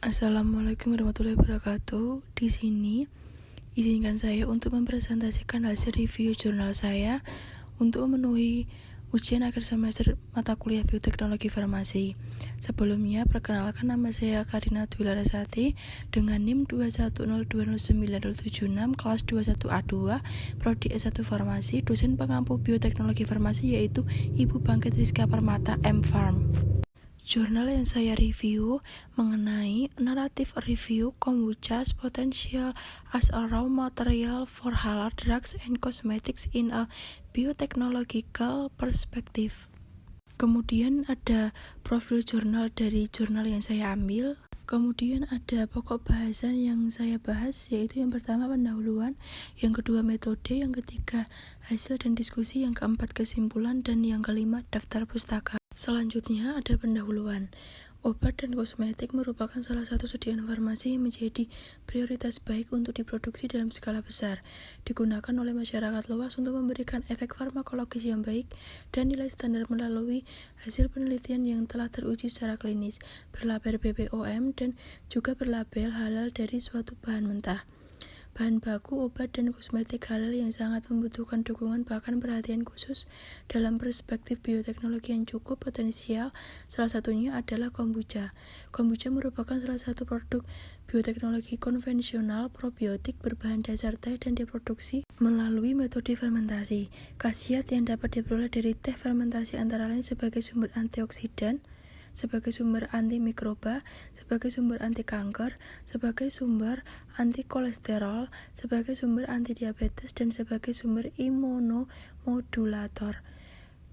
Assalamualaikum warahmatullahi wabarakatuh. Di sini izinkan saya untuk mempresentasikan hasil review jurnal saya untuk memenuhi ujian akhir semester mata kuliah bioteknologi farmasi. Sebelumnya, perkenalkan nama saya Karina Dwi Larasati dengan NIM 210209076 kelas 21A2 Prodi S1 Farmasi, dosen pengampu bioteknologi farmasi yaitu Ibu Bangkit Rizka Permata M.Pharm. Jurnal yang saya review mengenai narrative review kombucha's potential as a raw material for halal drugs and cosmetics in a biotechnological perspective. Kemudian ada profil jurnal dari jurnal yang saya ambil. Kemudian ada pokok bahasan yang saya bahas, yaitu yang pertama pendahuluan, yang kedua metode, yang ketiga hasil dan diskusi, yang keempat kesimpulan, dan yang kelima daftar pustaka. Selanjutnya ada pendahuluan. Obat dan kosmetik merupakan salah satu sediaan farmasi yang menjadi prioritas baik untuk diproduksi dalam skala besar, digunakan oleh masyarakat luas untuk memberikan efek farmakologis yang baik dan nilai standar melalui hasil penelitian yang telah teruji secara klinis, berlabel BPOM dan juga berlabel halal dari suatu bahan mentah. Bahan baku obat dan kosmetik halal yang sangat membutuhkan dukungan bahkan perhatian khusus dalam perspektif bioteknologi yang cukup potensial. Salah satunya adalah kombucha. Kombucha merupakan salah satu produk bioteknologi konvensional probiotik berbahan dasar teh dan diproduksi melalui metode fermentasi. Khasiat yang dapat diperoleh dari teh fermentasi antara lain sebagai sumber antioksidan, sebagai sumber antimikroba, sebagai sumber anti kanker, sebagai sumber anti kolesterol, sebagai sumber anti diabetes, dan sebagai sumber imunomodulator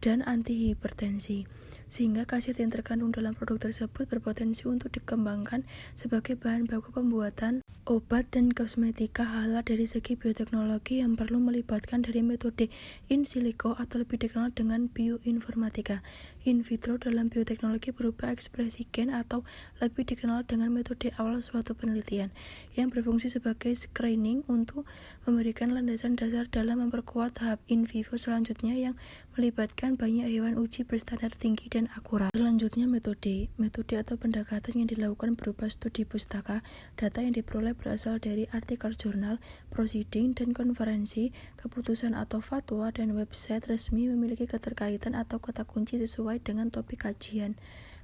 dan anti hipertensi. Sehingga khasiat yang terkandung dalam produk tersebut berpotensi untuk dikembangkan sebagai bahan baku pembuatan obat dan kosmetika halal dari segi bioteknologi yang perlu melibatkan dari metode in silico atau lebih dikenal dengan bioinformatika. In vitro dalam bioteknologi berupa ekspresi gen atau lebih dikenal dengan metode awal suatu penelitian yang berfungsi sebagai screening untuk memberikan landasan dasar dalam memperkuat tahap in vivo selanjutnya yang melibatkan banyak hewan uji berstandar tinggi dan akurat. Selanjutnya metode atau pendekatan yang dilakukan berupa studi pustaka. Data yang diperoleh berasal dari artikel jurnal, proceeding, dan konferensi, keputusan atau fatwa, dan website resmi memiliki keterkaitan atau kata kunci sesuai dengan topik kajian.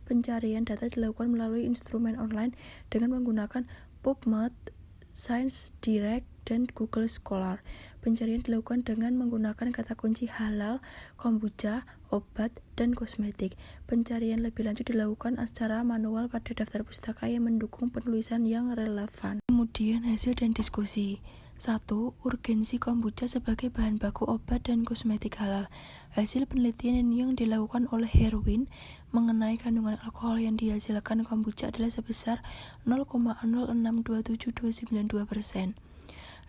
Pencarian data dilakukan melalui instrumen online dengan menggunakan PubMed, ScienceDirect, dan Google Scholar. Pencarian dilakukan dengan menggunakan kata kunci halal, kombucha, obat, dan kosmetik. Pencarian lebih lanjut dilakukan secara manual pada daftar pustaka yang mendukung penulisan yang relevan. Kemudian hasil dan diskusi. 1. Urgensi kombucha sebagai bahan baku obat dan kosmetik halal. Hasil penelitian yang dilakukan oleh Herwin mengenai kandungan alkohol yang dihasilkan kombucha adalah sebesar 0,06272292%.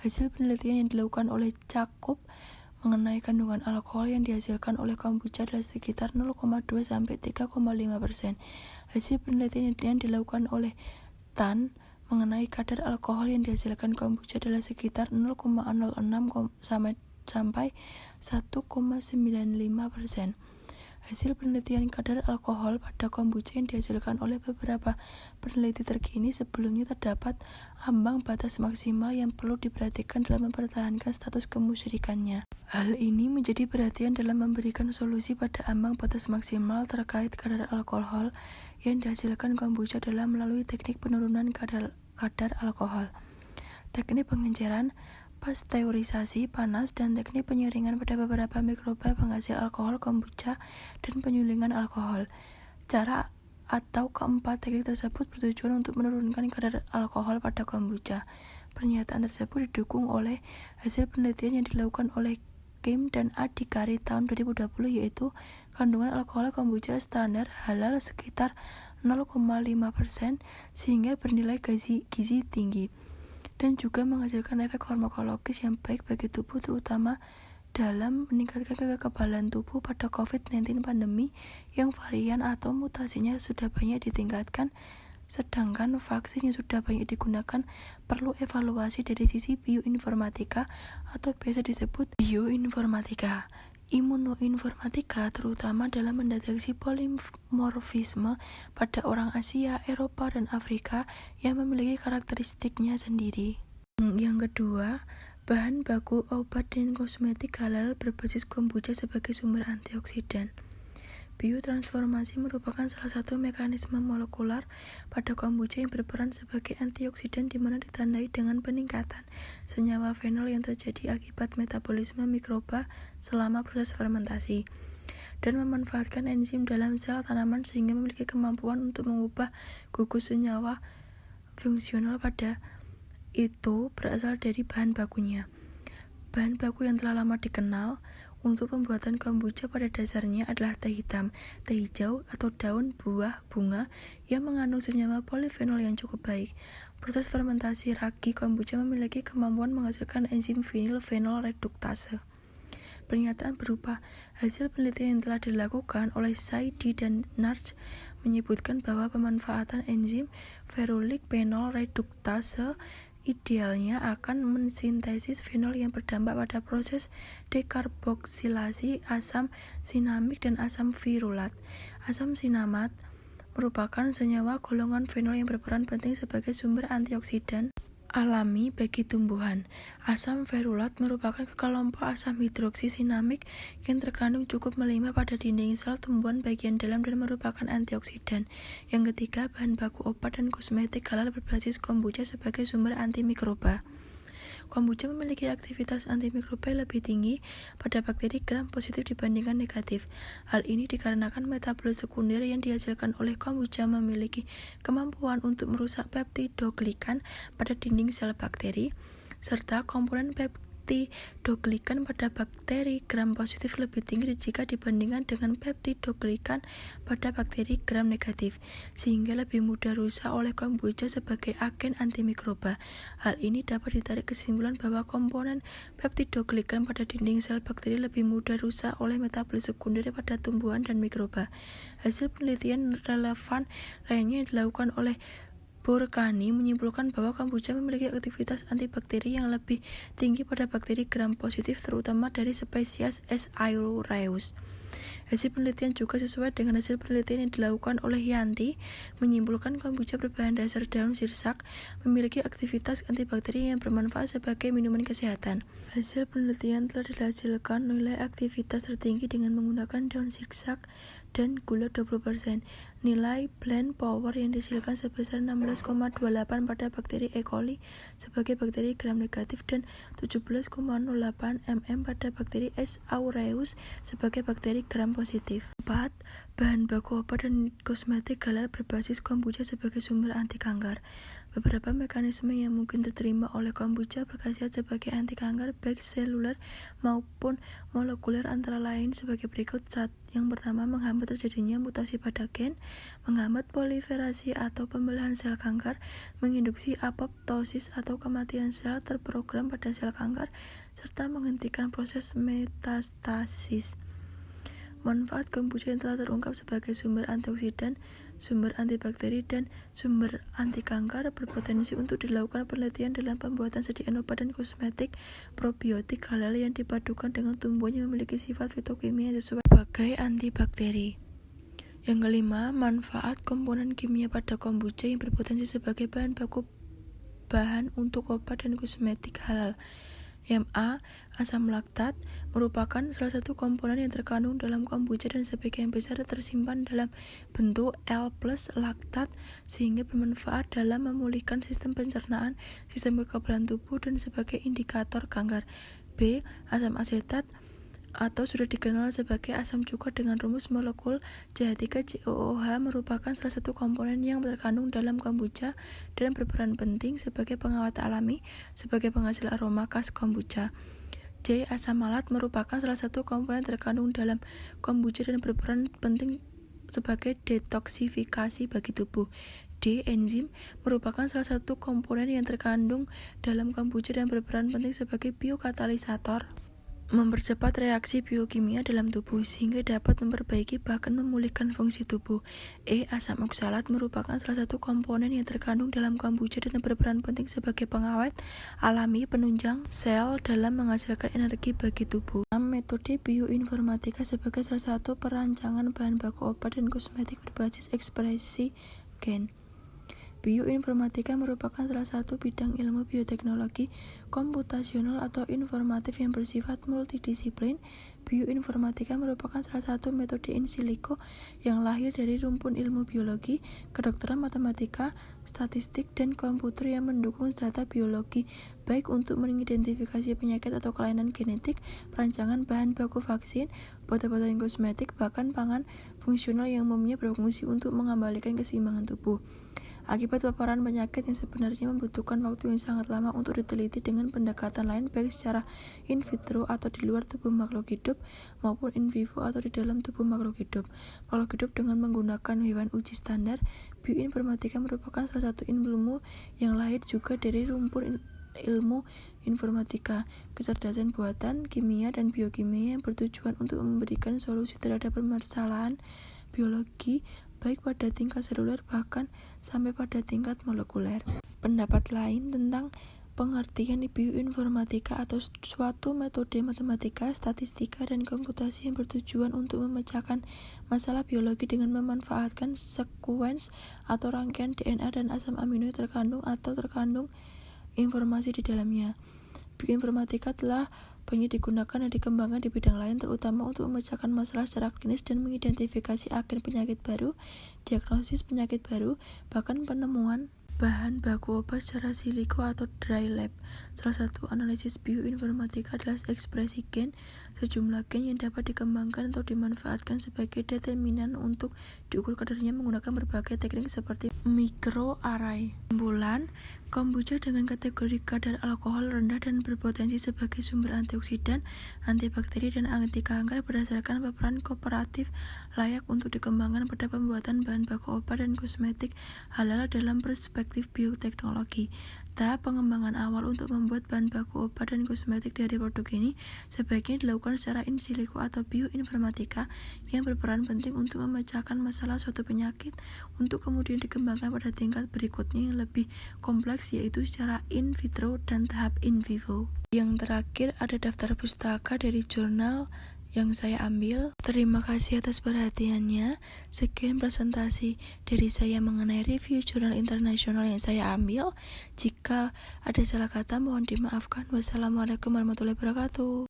Hasil penelitian yang dilakukan oleh Cakup mengenai kandungan alkohol yang dihasilkan oleh kombucha adalah sekitar 0,2-3,5%. Hasil penelitian yang dilakukan oleh Tan mengenai kadar alkohol yang dihasilkan kombucha adalah sekitar 0,06 sampai 1,95%. Hasil penelitian kadar alkohol pada kombucha yang dihasilkan oleh beberapa peneliti terkini sebelumnya terdapat ambang batas maksimal yang perlu diperhatikan dalam mempertahankan status kemusyrikannya. Hal ini menjadi perhatian dalam memberikan solusi pada ambang batas maksimal terkait kadar alkohol yang dihasilkan kombucha dalam melalui teknik penurunan kadar alkohol, teknik pengenceran, pasteurisasi panas, dan teknik penyaringan pada beberapa mikroba penghasil alkohol kombucha dan penyulingan alkohol. Cara atau keempat teknik tersebut bertujuan untuk menurunkan kadar alkohol pada kombucha. Pernyataan tersebut didukung oleh hasil penelitian yang dilakukan oleh Kim dan Adhikari tahun 2020, yaitu kandungan alkohol kombucha standar halal sekitar 0,5% sehingga bernilai gizi tinggi dan juga menghasilkan efek farmakologis yang baik bagi tubuh, terutama dalam meningkatkan kekebalan tubuh pada COVID-19 pandemi yang varian atau mutasinya sudah banyak ditingkatkan, sedangkan vaksin yang sudah banyak digunakan perlu evaluasi dari sisi bioinformatika atau biasa disebut bioinformatika, Imunoinformatika terutama dalam mendeteksi polimorfisme pada orang Asia, Eropa, dan Afrika yang memiliki karakteristiknya sendiri. Yang kedua, bahan baku obat dan kosmetik halal berbasis kombucha sebagai sumber antioksidan. Biotransformasi merupakan salah satu mekanisme molekular pada kombucha yang berperan sebagai antioksidan di mana ditandai dengan peningkatan senyawa fenol yang terjadi akibat metabolisme mikroba selama proses fermentasi dan memanfaatkan enzim dalam sel tanaman sehingga memiliki kemampuan untuk mengubah gugus senyawa fungsional pada itu berasal dari bahan bakunya. Bahan baku yang telah lama dikenal untuk pembuatan kombucha pada dasarnya adalah teh hitam, teh hijau, atau daun, buah, bunga yang mengandung senyawa polifenol yang cukup baik. Proses fermentasi ragi kombucha memiliki kemampuan menghasilkan enzim vinil fenol reduktase. Pernyataan berupa hasil penelitian yang telah dilakukan oleh Saidi dan Narch menyebutkan bahwa pemanfaatan enzim ferulic fenol reduktase idealnya akan mensintesis fenol yang berdampak pada proses dekarboksilasi asam sinamik dan asam virulat. Asam sinamat merupakan senyawa golongan fenol yang berperan penting sebagai sumber antioksidan alami bagi tumbuhan. Asam ferulat merupakan kelompok asam hidroksi sinamik yang terkandung cukup melimpa pada dinding sel tumbuhan bagian dalam dan merupakan antioksidan. Yang ketiga, bahan baku obat dan kosmetik halal berbasis kombucha sebagai sumber antimikroba. Kombucha memiliki aktivitas antimikroba lebih tinggi pada bakteri gram positif dibandingkan negatif. Hal ini dikarenakan metabolit sekunder yang dihasilkan oleh kombucha memiliki kemampuan untuk merusak peptidoglikan pada dinding sel bakteri, serta komponen peptidoglikan pada bakteri gram positif lebih tinggi jika dibandingkan dengan peptidoglikan pada bakteri gram negatif, sehingga lebih mudah rusak oleh kombucha sebagai agen antimikroba. Hal ini dapat ditarik kesimpulan bahwa komponen peptidoglikan pada dinding sel bakteri lebih mudah rusak oleh metabolit sekunder pada tumbuhan dan mikroba. Hasil penelitian relevan lainnya yang dilakukan oleh Burkani menyimpulkan bahwa kombucha memiliki aktivitas antibakteri yang lebih tinggi pada bakteri gram positif terutama dari spesies S. aureus. Hasil penelitian juga sesuai dengan hasil penelitian yang dilakukan oleh Yanti menyimpulkan kombucha berbahan dasar daun sirsak memiliki aktivitas antibakteri yang bermanfaat sebagai minuman kesehatan. Hasil penelitian telah dihasilkan nilai aktivitas tertinggi dengan menggunakan daun sirsak dan gula 20%. Nilai blend power yang dihasilkan sebesar 16,28 pada bakteri E. coli sebagai bakteri gram negatif dan 17,08 mm pada bakteri S. aureus sebagai bakteri gram positif. 4. Bahan baku obat dan kosmetik halal berbasis kombucha sebagai sumber anti kanker. Beberapa mekanisme yang mungkin diterima oleh kombucha berkhasiat sebagai anti kanker baik seluler maupun molekuler antara lain sebagai berikut. Yang pertama, menghambat terjadinya mutasi pada gen, menghambat proliferasi atau pembelahan sel kanker, menginduksi apoptosis atau kematian sel terprogram pada sel kanker, serta menghentikan proses metastasis. Manfaat kombucha yang telah terungkap sebagai sumber antioksidan, sumber antibakteri, dan sumber anti kanker berpotensi untuk dilakukan penelitian dalam pembuatan sediaan obat dan kosmetik probiotik halal yang dipadukan dengan tumbuhan yang memiliki sifat fitokimia sesuai sebagai antibakteri. Yang kelima, manfaat komponen kimia pada kombucha yang berpotensi sebagai bahan baku bahan untuk obat dan kosmetik halal. MA, asam laktat, merupakan salah satu komponen yang terkandung dalam kombucha dan sebagian besar tersimpan dalam bentuk L+ laktat sehingga bermanfaat dalam memulihkan sistem pencernaan, sistem kekebalan tubuh, dan sebagai indikator kanker. B, asam asetat atau sudah dikenal sebagai asam cuka dengan rumus molekul CH3COOH merupakan salah satu komponen yang terkandung dalam kombucha dan berperan penting sebagai pengawet alami sebagai penghasil aroma khas kombucha. C. Asam malat merupakan salah satu komponen terkandung dalam kombucha dan berperan penting sebagai detoksifikasi bagi tubuh. D. Enzim merupakan salah satu komponen yang terkandung dalam kombucha dan berperan penting sebagai biokatalisator. mempercepat reaksi biokimia dalam tubuh sehingga dapat memperbaiki bahkan memulihkan fungsi tubuh. Asam oksalat merupakan salah satu komponen yang terkandung dalam kombucha dan berperan penting sebagai pengawet alami penunjang sel dalam menghasilkan energi bagi tubuh. Metode bioinformatika sebagai salah satu perancangan bahan baku obat dan kosmetik berbasis ekspresi gen. Bioinformatika merupakan salah satu bidang ilmu bioteknologi komputasional atau informatif yang bersifat multidisiplin. Bioinformatika merupakan salah satu metode in silico yang lahir dari rumpun ilmu biologi, kedokteran, matematika, statistik, dan komputer yang mendukung data biologi, baik untuk mengidentifikasi penyakit atau kelainan genetik, perancangan bahan baku vaksin, obat-obatan kosmetik, bahkan pangan fungsional yang umumnya berfungsi untuk mengembalikan keseimbangan tubuh. Akibat paparan penyakit yang sebenarnya membutuhkan waktu yang sangat lama untuk diteliti dengan pendekatan lain baik secara in vitro atau di luar tubuh makhluk hidup maupun in vivo atau di dalam tubuh makhluk hidup dengan menggunakan hewan uji standar. Bioinformatika merupakan salah satu ilmu yang lahir juga dari rumpun ilmu informatika, kecerdasan buatan, kimia, dan biokimia yang bertujuan untuk memberikan solusi terhadap permasalahan biologi baik pada tingkat seluler bahkan sampai pada tingkat molekuler. Pendapat lain tentang pengertian bioinformatika atau suatu metode matematika, statistika, dan komputasi yang bertujuan untuk memecahkan masalah biologi dengan memanfaatkan sekuens atau rangkaian DNA dan asam amino yang terkandung informasi di dalamnya. Bioinformatika telah banyak digunakan dan dikembangkan di bidang lain, terutama untuk memecahkan masalah secara klinis dan mengidentifikasi agen penyakit baru, diagnosis penyakit baru, bahkan penemuan bahan baku obat secara silico atau dry lab. Salah satu analisis bioinformatika adalah ekspresi gen. Sejumlah gen yang dapat dikembangkan atau dimanfaatkan sebagai determinan untuk diukur kadarnya menggunakan berbagai teknik seperti microarray. Kesimpulan, kombucha dengan kategori kadar alkohol rendah dan berpotensi sebagai sumber antioksidan, antibakteri, dan anti kanker berdasarkan paparan kooperatif layak untuk dikembangkan pada pembuatan bahan baku obat dan kosmetik halal dalam perspektif bioteknologi. Tahap pengembangan awal untuk membuat bahan baku obat dan kosmetik dari produk ini sebaiknya dilakukan secara in silico atau bioinformatika yang berperan penting untuk memecahkan masalah suatu penyakit untuk kemudian dikembangkan pada tingkat berikutnya yang lebih kompleks yaitu secara in vitro dan tahap in vivo. Yang terakhir ada daftar pustaka dari jurnal yang saya ambil. Terima kasih atas perhatiannya. Sekian presentasi dari saya mengenai review jurnal internasional yang saya ambil. Jika ada salah kata mohon dimaafkan. Wassalamualaikum warahmatullahi wabarakatuh.